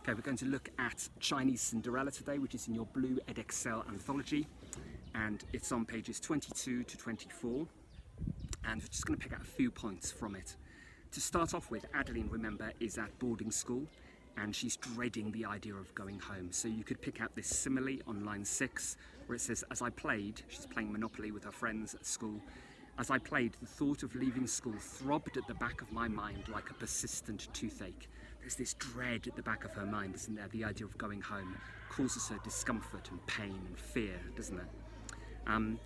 Okay, we're going to look at Chinese Cinderella today, which is in your blue Edexcel anthology, and it's on pages 22 to 24, and we're just going to pick out a few points from it. To start off with, Adeline, remember, is at boarding school, and she's dreading the idea of going home. So you could pick out this simile on line 6, where it says, as I played, she's playing Monopoly with her friends at school, as I played, the thought of leaving school throbbed at the back of my mind like a persistent toothache. There's this dread at the back of her mind, isn't there? The idea of going home causes her discomfort and pain and fear, doesn't it? And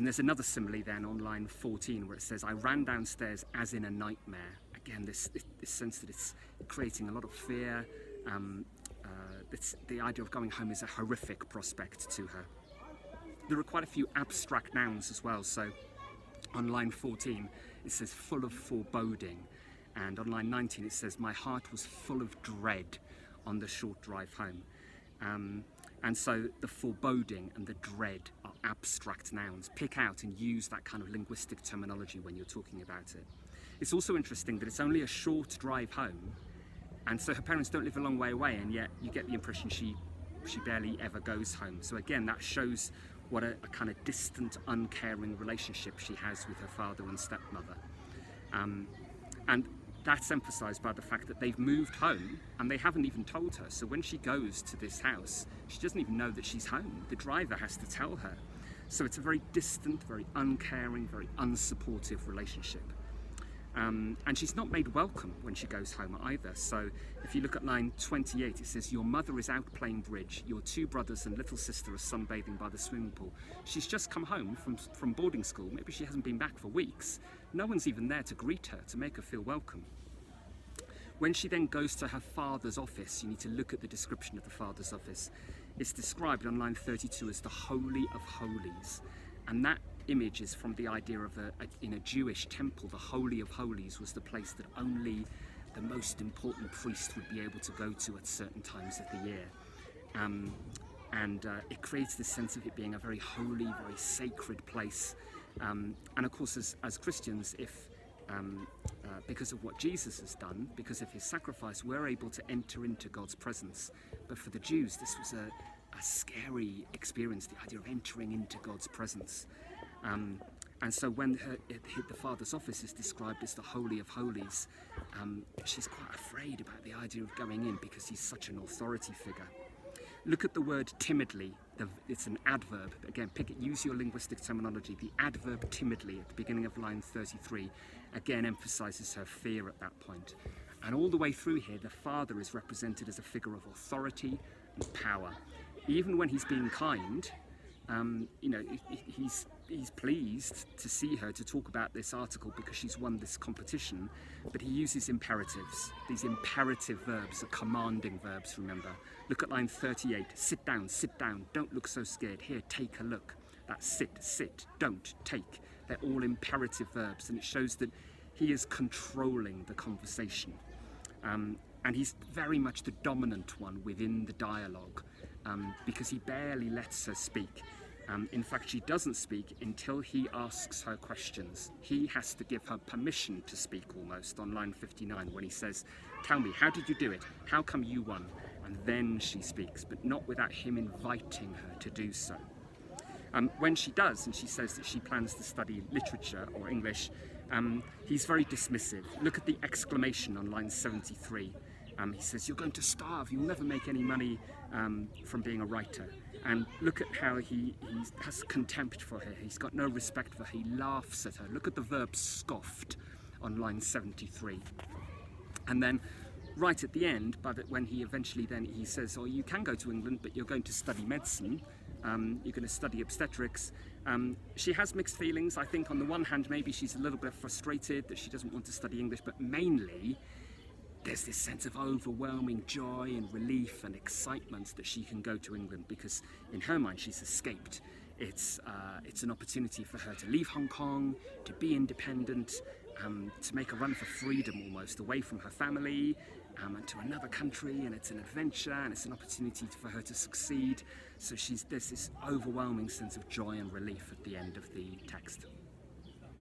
there's another simile then on line 14 where it says, I ran downstairs as in a nightmare. Again, this sense that it's creating a lot of fear. The idea of going home is a horrific prospect to her. There are quite a few abstract nouns as well. So on line 14, it says full of foreboding. And on line 19, it says, my heart was full of dread on the short drive home. And so the foreboding and the dread are abstract nouns. Pick out and use that kind of linguistic terminology when you're talking about it. It's also interesting that it's only a short drive home, and so her parents don't live a long way away, and yet you get the impression she barely ever goes home. So again, that shows what a kind of distant, uncaring relationship she has with her father and stepmother. And that's emphasised by the fact that they've moved home and they haven't even told her. So when she goes to this house, she doesn't even know that she's home. The driver has to tell her. So it's a very distant, very uncaring, very unsupportive relationship. And she's not made welcome when she goes home either. So if you look at line 28, it says, your mother is out playing bridge, your two brothers and little sister are sunbathing by the swimming pool. She's just come home from boarding school. Maybe she hasn't been back for weeks. No one's even there to greet her, to make her feel welcome. When she then goes to her father's office, you need to look at the description of the father's office. It's described on line 32 as the Holy of Holies. And that image is from the idea of in a Jewish temple, the Holy of Holies was the place that only the most important priest would be able to go to at certain times of the year. It creates this sense of it being a very holy, very sacred place. And of course, as Christians, because of what Jesus has done, because of his sacrifice, we're able to enter into God's presence. But for the Jews, this was a scary experience, the idea of entering into God's presence. And so when the father's office is described as the Holy of Holies, she's quite afraid about the idea of going in because he's such an authority figure. Look at the word timidly. It's an adverb. Again, use your linguistic terminology. The adverb timidly at the beginning of line 33 again emphasizes her fear at that point. And all the way through here, the father is represented as a figure of authority and power. Even when he's being kind, he's pleased to see her, to talk about this article because she's won this competition, but he uses imperatives. These imperative verbs are commanding verbs, remember. Look at line 38, sit down, don't look so scared, here, take a look. That's sit, don't, take. They're all imperative verbs, and it shows that he is controlling the conversation. And he's very much the dominant one within the dialogue, because he barely lets her speak. In fact, she doesn't speak until he asks her questions. He has to give her permission to speak almost on line 59 when he says, tell me, how did you do it? How come you won? And then she speaks, but not without him inviting her to do so. When she does, and she says that she plans to study literature or English, he's very dismissive. Look at the exclamation on line 73. He says, you're going to starve, you'll never make any money from being a writer. And look at how he has contempt for her. He's got no respect for her. He laughs at her. Look at the verb scoffed on line 73. And then right at the end, when he eventually he says, oh, you can go to England, but you're going to study medicine. You're going to study obstetrics. She has mixed feelings. I think on the one hand, maybe she's a little bit frustrated that she doesn't want to study English, but mainly there's this sense of overwhelming joy and relief and excitement that she can go to England because in her mind she's escaped. It's an opportunity for her to leave Hong Kong, to be independent, to make a run for freedom almost, away from her family and to another country, and it's an adventure and it's an opportunity for her to succeed. So there's this overwhelming sense of joy and relief at the end of the text.